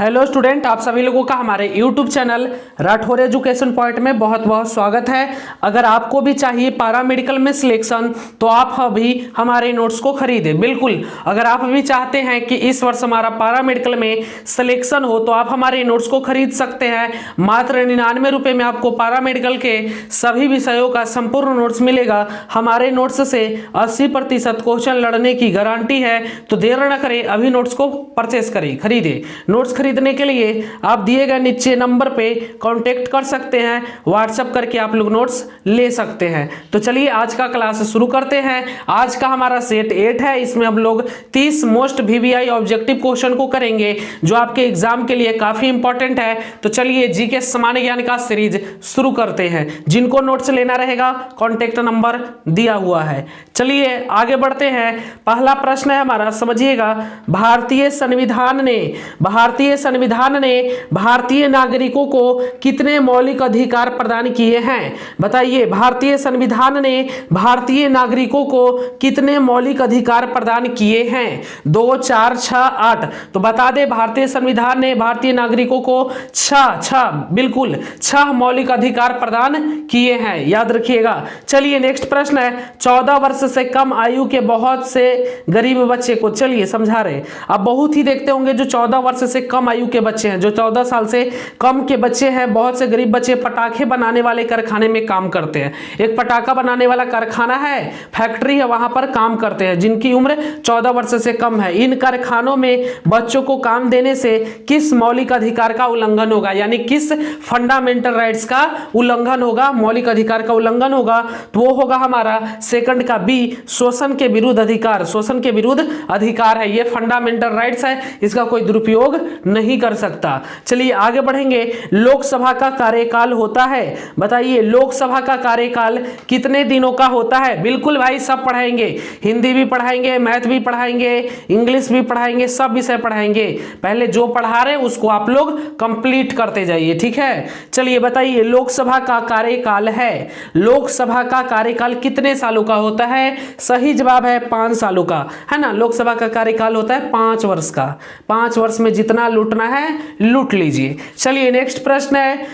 Hello student, आप सभी लोगों का हमारे YouTube channel Rathore education point में बहुत बहुत स्वागत है। अगर आपको भी चाहिए पैरा मेडिकल में सिलेक्शन तो आप अभी हमारे नोट्स को खरीदें। बिल्कुल, अगर आप भी चाहते हैं कि इस वर्ष हमारा पैरा मेडिकल में सिलेक्शन हो तो आप हमारे नोट्स को खरीद सकते हैं। मात्र 99 रुपये में आपको पैरा मेडिकल के सभी विषयों का संपूर्ण नोट्स मिलेगा। हमारे नोट्स से 80% क्वेश्चन लड़ने की गारंटी है। तो देर न करें, अभी नोट्स को परचेस करें, खरीदें। नोट्स खरीदने के लिए आप दिए गए नीचे नंबर पे कांटेक्ट कर सकते हैं, व्हाट्सएप करके आप लोग नोट्स ले सकते हैं। तो चलिए आज का क्लास शुरू करते हैं। आज का हमारा सेट 8 है। इसमें हम लोग 30 मोस्ट वीवीआई ऑब्जेक्टिव क्वेश्चन को करेंगे जो आपके एग्जाम के लिए काफी इंपॉर्टेंट है। तो चलिए जीके सामान्य ज्ञान का सीरीज शुरू करते हैं। जिनको नोट्स लेना रहेगा कॉन्टेक्ट नंबर दिया हुआ है। चलिए आगे बढ़ते हैं। पहला प्रश्न है हमारा, समझिएगा। भारतीय संविधान ने भारतीय नागरिकों को कितने मौलिक अधिकार प्रदान किए हैं? बताइए, भारतीय संविधान ने भारतीय नागरिकों को कितने मौलिक अधिकार प्रदान किए हैं? 2, 4, 6, 8। तो बता दे, भारतीय संविधान ने भारतीय नागरिकों को 6 बिल्कुल 6 मौलिक अधिकार प्रदान किए हैं, याद रखिएगा। चलिए नेक्स्ट प्रश्न है। 14 वर्ष से कम आयु के बहुत से गरीब बच्चे को, चलिए समझा रहे, आप बहुत ही देखते होंगे जो 14 वर्ष से कम आयु के बच्चे हैं, जो 14 साल से कम के बच्चे हैं, बहुत से गरीब बच्चे पटाखे बनाने वाले कारखाने में काम करते हैं। एक पटाखा बनाने वाला कारखाना है, फैक्ट्री है, वहां पर काम करते हैं, जिनकी उम्र 14 वर्ष से कम है। इन कारखानों में बच्चों को काम देने से किस मौलिक अधिकार का उल्लंघन होगा, यानी किस फंडामेंटल राइट्स का उल्लंघन होगा, मौलिक अधिकार का उल्लंघन होगा? तो वो होगा हमारा सेकंड का बी, शोषण के विरुद्ध अधिकार। शोषण के विरुद्ध अधिकार है, ये फंडामेंटल राइट्स है, इसका कोई दुरुपयोग नहीं कर सकता। चलिए आगे बढ़ेंगे। लोकसभा का कार्यकाल होता है, बताइए लोकसभा का कार्यकाल कितने दिनों का होता है? बिल्कुल भाई, सब पढ़ाएंगे, हिंदी भी पढ़ाएंगे, मैथ भी पढ़ाएंगे, इंग्लिश भी पढ़ाएंगे, सब विषय पढ़ाएंगे। पहले जो पढ़ा रहे उसको आप लोग कंप्लीट करते जाइए, ठीक है। चलिए बताइए, लोकसभा का कार्यकाल है, लोकसभा का कार्यकाल कितने सालों का होता है? सही जवाब है 5 सालों का, है ना। लोकसभा का कार्यकाल होता है 5 वर्ष का। 5 वर्ष में जितना लूटना है लूट लीजिए। चलिए नेक्स्ट प्रश्न है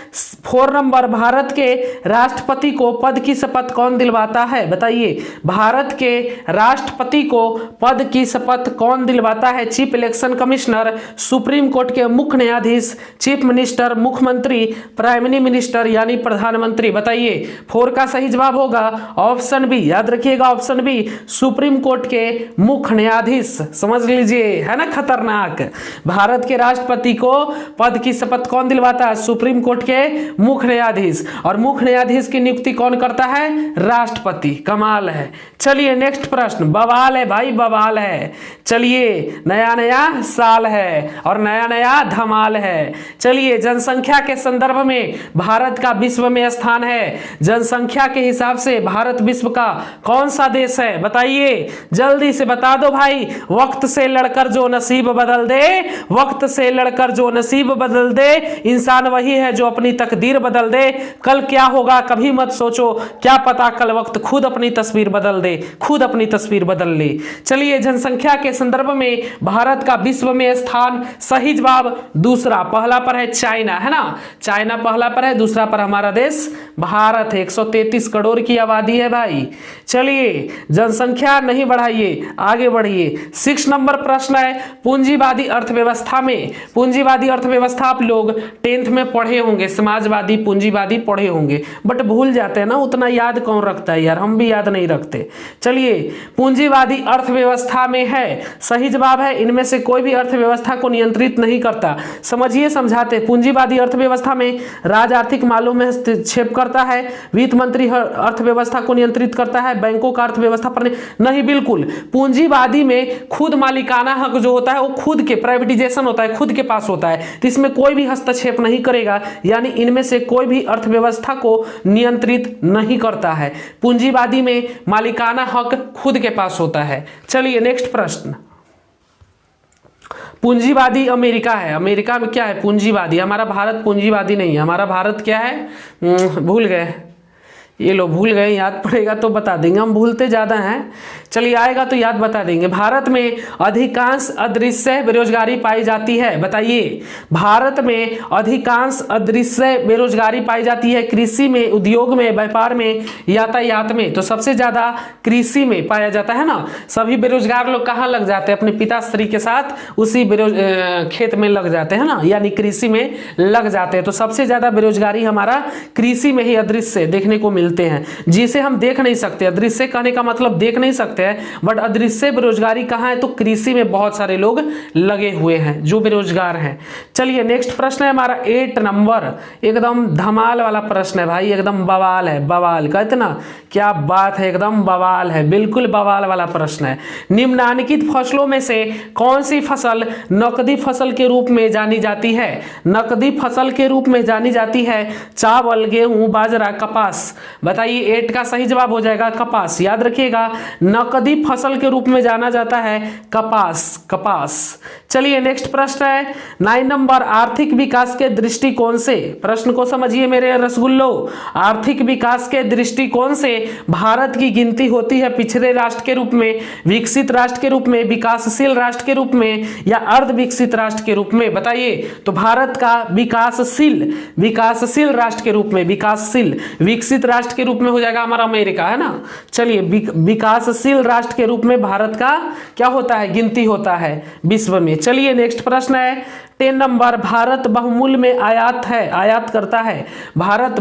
4 नंबर। भारत के राष्ट्रपति को पद की शपथ कौन दिलवाता है? बताइए, भारत के राष्ट्रपति को पद की शपथ कौन दिलवाता है? Chief election commissioner, supreme court के मुख्य न्यायाधीश, चीफ मिनिस्टर, मुख्यमंत्री, प्राइम मिनिस्टर यानी प्रधानमंत्री। बताइए 4 का सही जवाब होगा ऑप्शन बी, याद रखिएगा ऑप्शन बी, सुप्रीम कोर्ट के मुख्य न्यायाधीश। समझ लीजिए, है ना खतरनाक। भारत के राष्ट्रपति को पद की शपथ कौन दिलवाता है? सुप्रीम कोर्ट के मुख्य न्यायाधीश। और मुख्य न्यायाधीश की नियुक्ति कौन करता है? राष्ट्रपति। कमाल है। चलिए नेक्स्ट प्रश्न, बवाल है भाई, बवाल है। चलिए, नया नया साल है और नया नया धमाल है। चलिए, जनसंख्या के संदर्भ में भारत का विश्व में स्थान है। जनसंख्या के हिसाब से भारत विश्व का कौन सा देश है? बताइए, जल्दी से बता दो भाई। वक्त से लड़कर जो नसीब बदल दे, वक्त से लड़कर जो नसीब बदल दे, इंसान वही है जो अपनी तकदीर बदल दे। कल क्या होगा कभी मत सोचो, क्या पता कल वक्त खुद अपनी तस्वीर बदल दे, खुद अपनी तस्वीर बदल ले। चलिए, जनसंख्या के संदर्भ में भारत का विश्व में स्थान, सही जवाब दूसरा। पहला पर है चाइना, है ना, चाइना पहला पर है, दूसरा पर हमारा देश भारत है। 133 करोड़ की आबादी है भाई। चलिए, जनसंख्या नहीं बढ़ाइए, आगे बढ़िए। 6 नंबर प्रश्न है, पूंजीवादी अर्थव्यवस्था में, पूंजीवादी अर्थव्यवस्था आप लोग 10th में पढ़े होंगे, समाजवादी पूंजीवादी पढ़े होंगे, बट भूल जाते हैं ना, उतना याद कौन रखता है यार, हम भी याद नहीं रखते। चलिए, पूंजीवादी अर्थव्यवस्था में है, सही जवाब है इनमें से कोई भी अर्थव्यवस्था को नियंत्रित नहीं करता। समझिए, समझाते। पूंजीवादी अर्थव्यवस्था में राज आर्थिक मामलों में हस्तक्षेप करता है, वित्त मंत्री अर्थव्यवस्था को नियंत्रित करता है, बैंकों का अर्थव्यवस्था पर नहीं, बिल्कुल। पूंजीवादी में खुद मालिकाना हक जो होता है वो खुद के, प्राइवेटाइजेशन होता है, खुद के पास होता है, तो इसमें कोई भी हस्तक्षेप नहीं करेगा, यानी इनमें से कोई भी अर्थव्यवस्था को नियंत्रित नहीं करता है। पूंजीवादी में मालिकाना हक खुद के पास होता है। चलिए नेक्स्ट प्रश्न, पूंजीवादी अमेरिका है, अमेरिका में क्या है? पूंजीवादी। हमारा भारत पूंजीवादी नहीं है, हमारा भारत क्या है? भूल गए ये लो भूल गए, याद पड़ेगा तो बता देंगे, हम भूलते ज़्यादा हैं। चलिए आएगा तो याद बता देंगे। भारत में अधिकांश अदृश्य बेरोजगारी पाई जाती है, बताइए। भारत में अधिकांश अदृश्य बेरोजगारी पाई जाती है, कृषि में, उद्योग में, व्यापार में, यातायात में। तो सबसे ज़्यादा कृषि में पाया जाता है ना। सभी बेरोजगार लोग कहाँ लग जाते हैं? अपने पिताश्री के साथ उसी खेत में लग जाते हैं ना, यानी कृषि में लग जाते हैं। तो सबसे ज़्यादा बेरोजगारी हमारा कृषि में ही अदृश्य देखने को मिलते हैं, जिसे हम देख नहीं सकते। अदृश्य कहने का मतलब देख नहीं सकते हैं, बट अदृश्य बेरोजगारी कहाँ है? तो कृषि में बहुत सारे लोग लगे हुए हैं जो बेरोजगार हैं। चलिए नेक्स्ट प्रश्न है हमारा 8 नंबर, एकदम धमाल वाला प्रश्न है भाई, एकदम बवाल है, बवाल कहते ना, क्या बात है, एकदम बवाल है, बिल्कुल बवाल वाला प्रश्न है। निम्नलिखित फसलों में से कौन सी फसल नकदी फसल के रूप में जानी जाती है? नकदी फसल के रूप में जानी जाती है चावल, गेहूं, बाजरा, कपास। बताइए 8 का सही जवाब हो जाएगा कपास। याद रखिएगा, नकदी फसल के रूप में जाना जाता है कपास, कपास। चलिए नेक्स्ट प्रश्न है 9 नंबर, आर्थिक विकास के दृष्टिकोण से, प्रश्न को समझिए मेरे रसगुल्लो। आर्थिक विकास के दृष्टिकोण से भारत की गिनती होती है पिछड़े राष्ट्र के रूप में, विकसित राष्ट्र के रूप में, विकासशील राष्ट्र के रूप में, या अर्ध विकसित राष्ट्र के रूप में? बताइए। तो भारत का विकासशील, विकासशील राष्ट्र के रूप में, विकासशील, विकसित राष्ट्र के रूप में हो जाएगा हमारा अमेरिका, है ना। चलिए विकासशील राष्ट्र के रूप में भारत का क्या होता है? गिनती होता है विश्व में। चलिए नेक्स्ट प्रश्न है 10 नंबर, भारत बहुमूल्य में आयात है, आयात करता है। भारत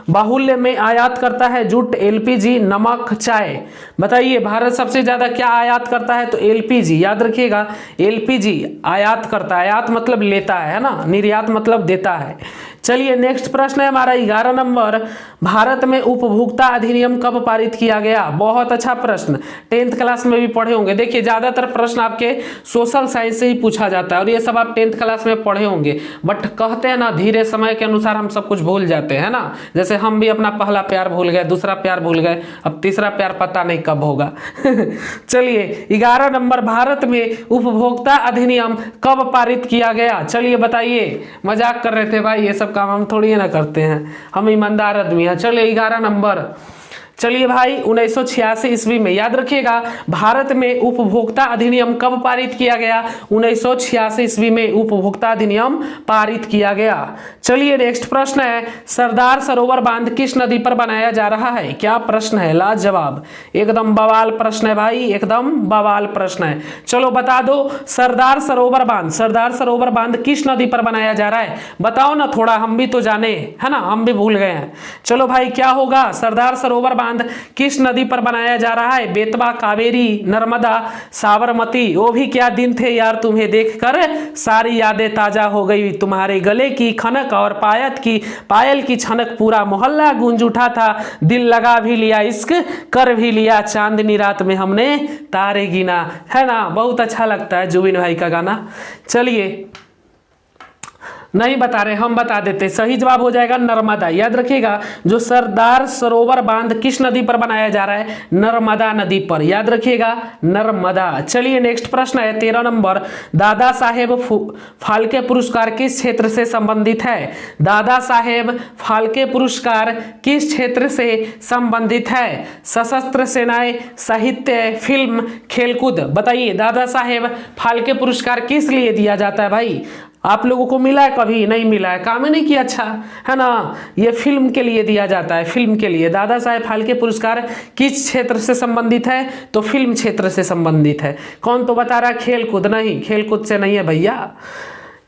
बाहुल्य में आयात करता है जूट, एलपीजी, नमक, चाय। बताइए भारत सबसे ज्यादा क्या आयात करता है? तो एलपीजी। याद रखिएगा, एलपीजी आयात करता है, आयात मतलब लेता है ना, निर्यात मतलब देता है। चलिए नेक्स्ट प्रश्न है हमारा 11 नंबर, भारत में उपभोक्ता अधिनियम कब पारित किया गया? बहुत अच्छा प्रश्न, 10th क्लास में भी पढ़े होंगे। देखिए ज्यादातर प्रश्न आपके सोशल साइंस से ही पूछा जाता है और ये सब आप 10th क्लास में पढ़े होंगे, बट कहते हैं ना धीरे समय के अनुसार हम सब कुछ भूल जाते हैं ना। जैसे हम भी अपना पहला प्यार भूल गए, दूसरा प्यार भूल गए, अब तीसरा प्यार पता नहीं कब होगा। चलिए 11 नंबर, भारत में उपभोक्ता अधिनियम कब पारित किया गया? चलिए बताइए। मजाक कर रहे थे भाई, ये सब काम हम थोड़ी ना करते हैं, हम ईमानदार आदमी हैं। चलिए 11 नंबर, चलिए भाई 1986 ईस्वी में। याद रखिएगा, भारत में उपभोक्ता अधिनियम कब पारित किया गया? 1986 ईस्वी में उपभोक्ता अधिनियम पारित किया गया। चलिए नेक्स्ट प्रश्न है, सरदार सरोवर बांध किस नदी पर बनाया जा रहा है? क्या प्रश्न है, लाजवाब, एकदम बवाल प्रश्न है भाई, एकदम बवाल प्रश्न है। चलो बता दो, सरदार सरोवर बांध, सरदार सरोवर बांध किस नदी पर बनाया जा रहा है? बताओ ना, थोड़ा हम भी तो जाने, है ना, हम भी भूल गए हैं। चलो भाई क्या होगा? सरदार सरोवर बांध किस नदी पर बनाया जा रहा है? बेतवा, कावेरी, नर्मदा, साबरमती। वो भी क्या दिन थे यार, तुम्हें देखकर सारी यादें ताजा हो गई। तुम्हारे गले की खनक और पायल की छनक, पूरा मोहल्ला गूंज उठा था। दिल लगा भी लिया, इश्क कर भी लिया, चांदनी रात में हमने तारे गिना। है ना, बहुत अच्छा लगता है जुबिन भाई का गाना। चलिए नहीं बता रहे, हम बता देते, सही जवाब हो जाएगा नर्मदा। याद रखिएगा, जो सरदार सरोवर बांध किस नदी पर बनाया जा रहा है? नर्मदा नदी पर। याद रखिएगा, नर्मदा। चलिए नेक्स्ट प्रश्न है 13 नंबर, दादा साहेब फाल्के पुरस्कार किस क्षेत्र से संबंधित है? दादा साहेब फाल्के पुरस्कार किस क्षेत्र से संबंधित है? सशस्त्र सेनाएं, साहित्य, फिल्म, खेलकूद। बताइए दादा साहेब फाल्के पुरस्कार किस लिए दिया जाता है भाई? आप लोगों को मिला है? कभी नहीं मिला है, काम ही नहीं किया, अच्छा है ना। ये फिल्म के लिए दिया जाता है, फिल्म के लिए। दादा साहेब फाल्के पुरस्कार किस क्षेत्र से संबंधित है? तो फिल्म क्षेत्र से संबंधित है। कौन तो बता रहा है खेलकूद? नहीं, खेलकूद से नहीं है भैया।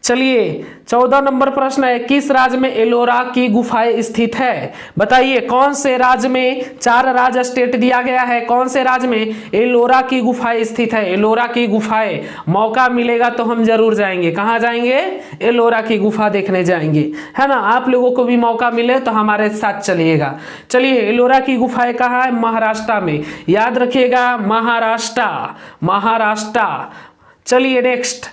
चलिए 14 नंबर प्रश्न है, किस राज्य में एलोरा की गुफाएं स्थित है? बताइए कौन से राज्य में, 4 राज्य स्टेट दिया गया है, कौन से राज्य में एलोरा की गुफाएं स्थित है? एलोरा की गुफाएं, मौका मिलेगा तो हम जरूर जाएंगे। कहाँ जाएंगे? एलोरा की गुफा देखने जाएंगे, है ना। आप लोगों को भी मौका मिले तो हमारे साथ चलिएगा। चलिए एलोरा की गुफाएं कहाँ है? महाराष्ट्र में। याद रखिएगा, महाराष्ट्र, महाराष्ट्र। चलिए नेक्स्ट,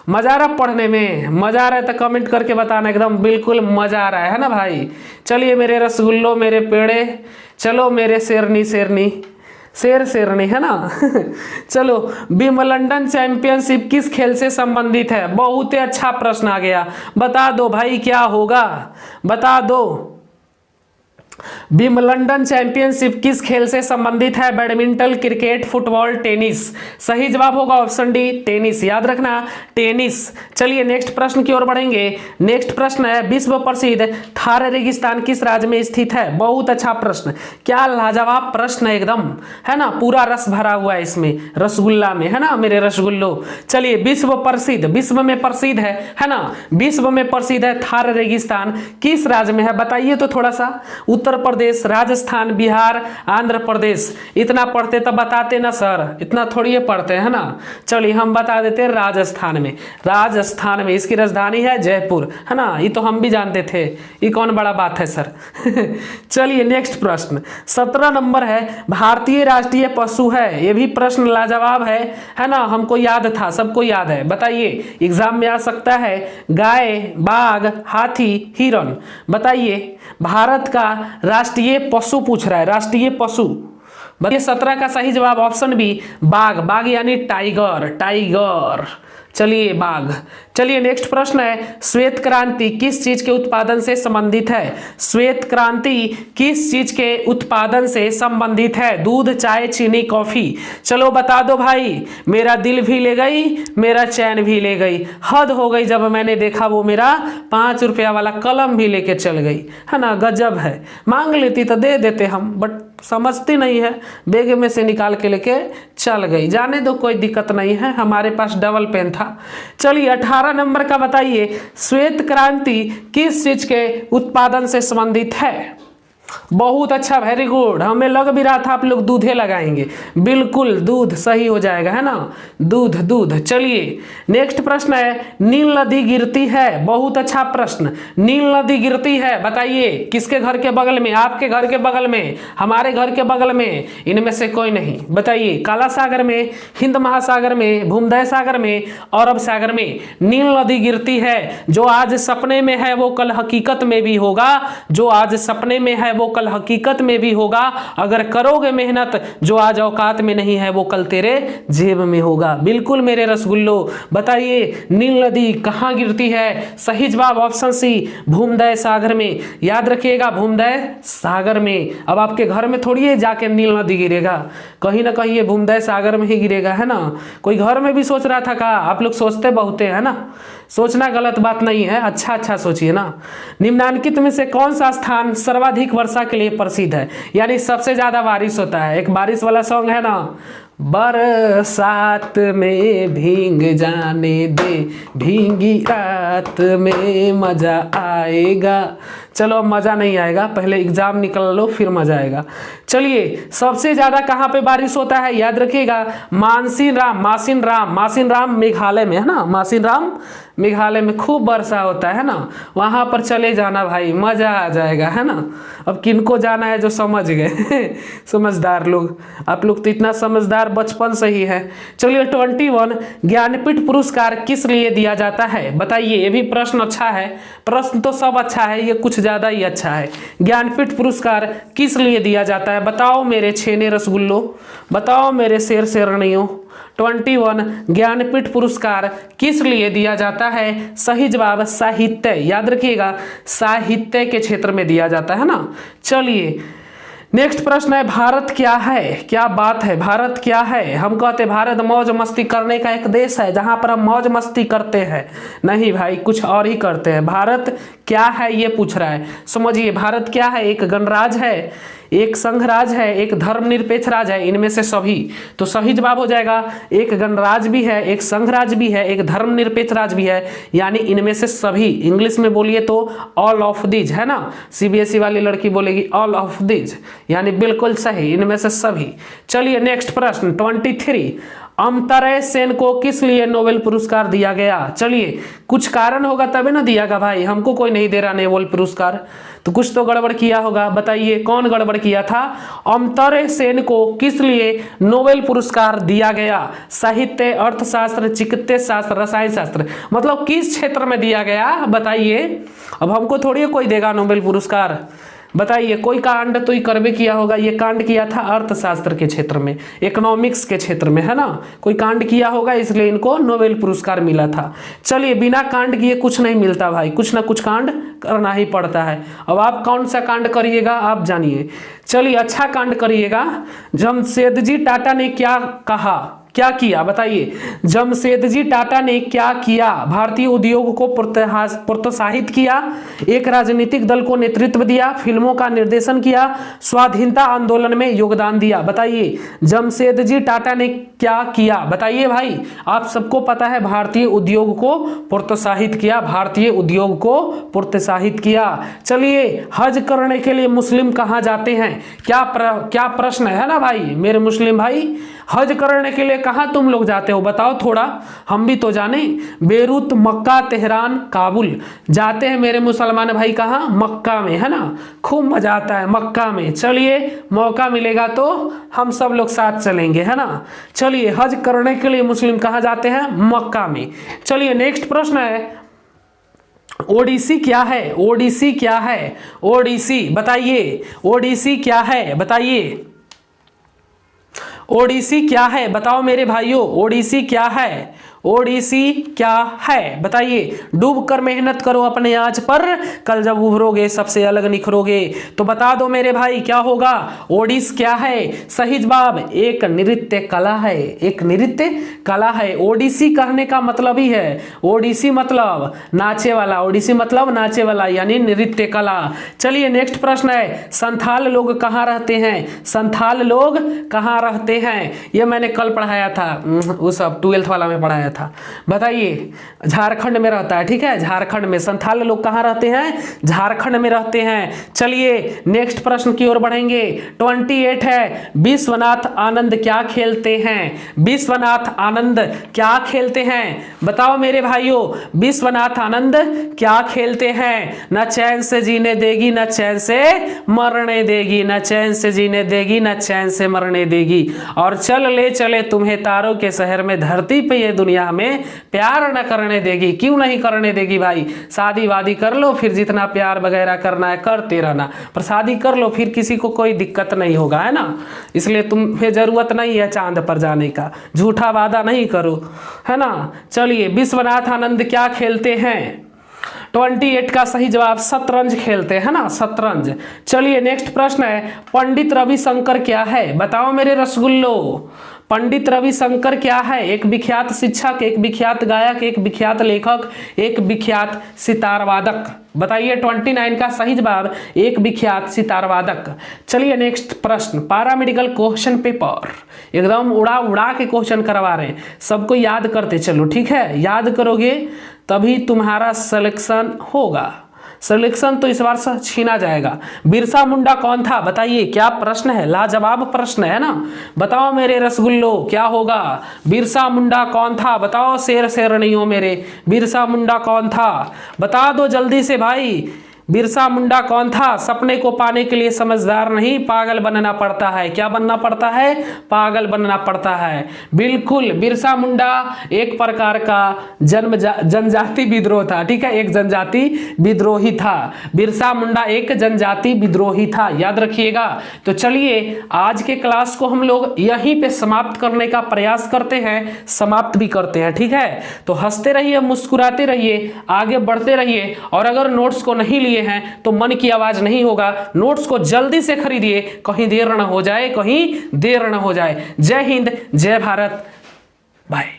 मजा आ रहा पढ़ने में? मजा आ रहा है तो कमेंट करके बताना, एकदम बिल्कुल मजा आ रहा है ना भाई। चलिए मेरे रसगुल्लो, मेरे पेड़े, चलो मेरे शेरनी शेरनी, शेर शेरनी, है ना। चलो, विंबलडन चैंपियनशिप किस खेल से संबंधित है? बहुत ही अच्छा प्रश्न आ गया, बता दो भाई क्या होगा, बता दो। विंबलडन चैंपियनशिप किस खेल से संबंधित है? Badminton, cricket, football, tennis. सही जवाब होगा ऑप्शन डी टेनिस, याद रखना टेनिस। चलिए नेक्स्ट प्रश्न की ओर बढ़ेंगे। नेक्स्ट प्रश्न है विश्व प्रसिद्ध थार रेगिस्तान किस राज्य में स्थित है? बहुत अच्छा प्रश्न, क्या लाजवाब प्रश्न है एकदम, है ना, पूरा रस भरा हुआ है इसमें, रसगुल्ला में, है ना मेरे रसगुल्लो। चलिए विश्व प्रसिद्ध, विश्व में प्रसिद्ध है ना, विश्व में प्रसिद्ध है थार रेगिस्तान किस राज्य में है? बताइए तो थोड़ा सा। उत्तर प्रदेश, राजस्थान, बिहार, आंध्र प्रदेश। इतना पढ़ते तो बताते ना सर, इतना थोड़ी पढ़ते हैं ना। चलिए हम बता देते हैं राजस्थान में, राजस्थान में इसकी राजधानी है जयपुर, है ना, ये तो हम भी जानते थे, ये कौन बड़ा बात है सर। चलिए नेक्स्ट प्रश्न 17 नंबर है, भारतीय राष्ट्रीय पशु है, ये भी प्रश्न लाजवाब है ना, हमको याद था, सबको याद है। बताइए एग्जाम में आ सकता है, गाय, बाघ, हाथी, हिरन। बताइए भारत का राष्ट्रीय पशु पूछ रहा है, राष्ट्रीय पशु। बताइए 17 का सही जवाब ऑप्शन बी बाघ, बाघ यानी टाइगर, टाइगर। चलिए बाघ। चलिए नेक्स्ट प्रश्न है, श्वेत क्रांति किस चीज के उत्पादन से संबंधित है? श्वेत क्रांति किस चीज के उत्पादन से संबंधित है? दूध, चाय, चीनी, कॉफी। चलो बता दो भाई, मेरा दिल भी ले गई, मेरा चैन भी ले गई, हद हो गई जब मैंने देखा वो मेरा 5 रुपया वाला कलम भी लेके चल गई, है ना, गजब है। मांग लेती तो दे देते हम, बट समझती नहीं है, बैग में से निकाल के लेके चल गई। जाने दो, कोई दिक्कत नहीं है, हमारे पास डबल पेन था। चलिए 18 नंबर का बताइए, श्वेत क्रांति किस चीज के उत्पादन से संबंधित है? बहुत अच्छा, वेरी गुड, हमें लग भी रहा था आप लोग दूधे लगाएंगे, बिल्कुल दूध सही हो जाएगा, है ना, दूध दूध। चलिए नेक्स्ट प्रश्न है, नील नदी गिरती है, बहुत अच्छा प्रश्न, नील नदी गिरती है, बताइए किसके घर के बगल में? आपके घर के बगल में, हमारे घर के बगल में, इनमें से कोई नहीं। बताइए काला सागर में, हिंद महासागर में, भूमध्य सागर में, अरब सागर में नील नदी गिरती है। जो आज सपने में है वो कल हकीकत में भी होगा, जो आज सपने में है वो कल हकीकत में भी होगा। अगर करोगे मेहनत, जो आज औकात में नहीं है वो कल तेरे जेब में होगा। बिल्कुल मेरे रसगुल्लो। बताइए नील नदी कहाँ गिरती है? सही जवाब ऑप्शन सी भूमध्य सागर में, याद रखिएगा भूमध्य सागर में। अब आपके घर में थोड़ी है जाके नील नदी गिरेगा, कहीं ना कहीं ये भूमध्य सागर में ही गिरेगा, है ना। कोई घर में भी सोच रहा था का? आप लोग सोचते बहुत है ना, सोचना गलत बात नहीं है, अच्छा अच्छा सोचिए ना। निम्नलिखित में से कौन सा स्थान सर्वाधिक वर्षा के लिए प्रसिद्ध है, यानी सबसे ज्यादा बारिश होता है? एक बारिश वाला सॉन्ग है ना, बरसात में भीग जाने दे, भीगी रात में मजा आएगा। चलो अब मजा नहीं आएगा, पहले एग्जाम निकल लो फिर मजा आएगा। चलिए सबसे ज्यादा कहाँ पे बारिश होता है? याद रखिएगा मानसिन राम, मासिन राम, मासिन राम मेघालय में, है ना, मासिन राम मेघालय में खूब वर्षा होता है ना, वहां पर चले जाना भाई, मजा आ जाएगा, है ना। अब किनको जाना है जो समझ गए समझदार लोग, आप लोग तो इतना समझदार बचपन से ही है। चलिए 21 ज्ञानपीठ पुरस्कार किस लिए दिया जाता है? बताइए, ये भी प्रश्न अच्छा है, प्रश्न तो सब अच्छा है, ये कुछ ज्यादा ही अच्छा है। ज्ञानपीठ पुरस्कार किस लिए दिया जाता है? बताओ मेरे छेने रसगुल्लो, बताओ मेरे शेर शेरनियों। 21 ज्ञानपीठ पुरस्कार किस लिए दिया जाता है? सही जवाब साहित्य, याद रखिएगा साहित्य के क्षेत्र में दिया जाता है ना। चलिए नेक्स्ट प्रश्न है, भारत क्या है? क्या बात है, भारत क्या है? हम कहते भारत मौज मस्ती करने का एक देश है जहां पर हम मौज मस्ती करते हैं, नहीं भाई कुछ और ही करते हैं। भारत क्या है ये पूछ रहा है, समझिए भारत क्या है? एक गणराज्य है, एक संघराज्य है, एक धर्मनिरपेक्ष राज्य है, इनमें से सभी। तो सही जवाब हो जाएगा एक गणराज्य भी है, एक संघराज्य भी है, एक धर्मनिरपेक्ष राज्य भी है, यानी इनमें से सभी। इंग्लिश में बोलिए तो ऑल ऑफ दिज, है ना, सीबीएसई वाली लड़की बोलेगी ऑल ऑफ दिज, यानी बिल्कुल सही, इनमें से सभी। चलिए नेक्स्ट प्रश्न 23 अमर्त्य सेन को किस लिए नोबेल पुरस्कार दिया गया? चलिए कुछ कारण होगा तभी ना दिया गया भाई, हमको कोई नहीं दे रहा नोबेल पुरस्कार, तो कुछ तो गड़बड़ किया होगा। बताइए कौन गड़बड़ किया था? अमर्त्य सेन को किस लिए नोबेल पुरस्कार दिया गया? साहित्य, अर्थशास्त्र, चिकित्सा शास्त्र, रसायन शास्त्र, मतलब किस क्षेत्र में दिया गया बताइए। अब हमको थोड़ी कोई देगा नोबेल पुरस्कार, बताइए, कोई कांड तो ही करबे किया होगा। ये कांड किया था अर्थशास्त्र के क्षेत्र में, इकोनॉमिक्स के क्षेत्र में, है ना, कोई कांड किया होगा, इसलिए इनको नोबेल पुरस्कार मिला था। चलिए, बिना कांड किए कुछ नहीं मिलता भाई, कुछ ना कुछ कांड करना ही पड़ता है। अब आप कौन सा कांड करिएगा आप जानिए। चलिए, अच्छा कांड करिएगा। जमशेदजी टाटा ने क्या कहा, क्या किया, बताइए। जमशेदजी टाटा ने क्या किया? भारतीय उद्योग को प्रोत्साहित किया, एक राजनीतिक दल को नेतृत्व दिया, फिल्मों का निर्देशन किया, स्वाधीनता आंदोलन में योगदान दिया। बताइए, जमशेदजी टाटा ने क्या किया? बताइए भाई, आप सबको पता है भारतीय उद्योग को प्रोत्साहित किया, भारतीय उद्योग को प्रोत्साहित किया। चलिए, हज करने के लिए मुस्लिम कहाँ जाते हैं? क्या प्रश्न है ना भाई मेरे मुस्लिम भाई, हज करने के लिए कहाँ तुम लोग जाते हो बताओ थोड़ा, हम भी तो जाने। बेरूत, मक्का, तेहरान, काबुल जाते हैं मेरे मुसलमान भाई। कहाँ? मक्का में, है ना, खूब मजा आता है मक्का में। चलिए, मौका मिलेगा तो हम सब लोग साथ चलेंगे, है ना। चलिए, हज करने के लिए मुस्लिम कहाँ जाते हैं? मक्का में। चलिए, नेक्स्ट प्रश्न है, ओडिसी क्या है? ओडिसी क्या है? ओडिसी बताइए, ओडिसी क्या है? बताइए, ओडिसी क्या है? बताओ मेरे भाइयों, ओडिसी क्या है? ओडिसी क्या है? बताइए। डूब कर मेहनत करो अपने आज पर, कल जब उभरोगे सबसे अलग निखरोगे। तो बता दो मेरे भाई, क्या होगा? ओडिस क्या है? सही जवाब, एक नृत्य कला है, एक नृत्य कला है। ओडिसी कहने का मतलब ही है, ओडिसी मतलब नाचे वाला, ओडिसी मतलब नाचे वाला, यानी नृत्य कला। चलिए, नेक्स्ट प्रश्न है, संथाल लोग कहाँ रहते हैं? संथाल लोग कहाँ रहते हैं? ये मैंने कल पढ़ाया था, वो सब 12th वाला में पढ़ाया था। बताइए, झारखंड में रहता है, ठीक है, झारखंड में। संथाल लोग कहाँ रहते हैं? झारखंड में रहते हैं। चलिए, नेक्स्ट प्रश्न की ओर बढ़ेंगे। 28 है, विश्वनाथ आनंद क्या खेलते हैं? विश्वनाथ आनंद क्या खेलते हैं? बताओ मेरे भाइयों, विश्वनाथ आनंद क्या खेलते हैं? न चैन से जीने देगी, न चैन से मरने देगी, न चैन से जीने देगी, न चैन से मरने देगी, और चल ले चले तुम्हें तारों के शहर में, धरती पे ये दुनिया में प्यार न करने देगी। क्यों नहीं करने देगी भाई? शादी वादी कर लो, फिर जितना प्यार वगैरह करना है करते रहना, पर शादी कर लो, फिर किसी को कोई दिक्कत नहीं होगा, है ना। इसलिए तुम्हें जरूरत नहीं है चांद पर जाने का, झूठा वादा नहीं करो, है ना। चलिए, विश्वनाथ आनंद क्या खेलते हैं? 28 का सही जवाब शतरंज खेलते हैं ना, शतरंज। चलिए, नेक्स्ट प्रश्न है, पंडित रविशंकर क्या है? बताओ मेरे रसगुल्लो, पंडित रविशंकर क्या है? एक विख्यात शिक्षक, एक विख्यात गायक, एक विख्यात लेखक, एक विख्यात सितार वादक। बताइए, 29 का सही जवाब एक विख्यात सितार वादक। चलिए, नेक्स्ट प्रश्न, पैरामेडिकल क्वेश्चन पेपर एकदम उड़ा उड़ा के क्वेश्चन करवा रहे हैं, सबको याद करते चलो, ठीक है। याद करोगे तभी तुम्हारा सिलेक्शन होगा, सिलेक्शन तो इस बार से छीना जाएगा। बिरसा मुंडा कौन था? बताइए, क्या प्रश्न है, लाजवाब प्रश्न है ना। बताओ मेरे रसगुल्लो, क्या होगा? बिरसा मुंडा कौन था? बताओ, शेर शेर नहीं हो मेरे, बिरसा मुंडा कौन था? बता दो जल्दी से भाई, बिरसा मुंडा कौन था? सपने को पाने के लिए समझदार नहीं, पागल बनना पड़ता है। क्या बनना पड़ता है? पागल बनना पड़ता है। बिल्कुल, बिरसा मुंडा एक प्रकार का जनजाति विद्रोह था, ठीक है, एक जनजाति विद्रोही था। बिरसा मुंडा एक जनजाति विद्रोही था, याद रखिएगा। तो चलिए, आज के क्लास को हम लोग यहीं पे समाप्त करने का प्रयास करते हैं, समाप्त भी करते हैं, ठीक है। तो हंसते रहिए, मुस्कुराते रहिए, आगे बढ़ते रहिए, और अगर नोट्स को नहीं लिए हैं तो मन की आवाज नहीं होगा। नोट्स को जल्दी से खरीदिए, कहीं देर न हो जाए, कहीं देर न हो जाए। जय हिंद, जय भारत, बाय।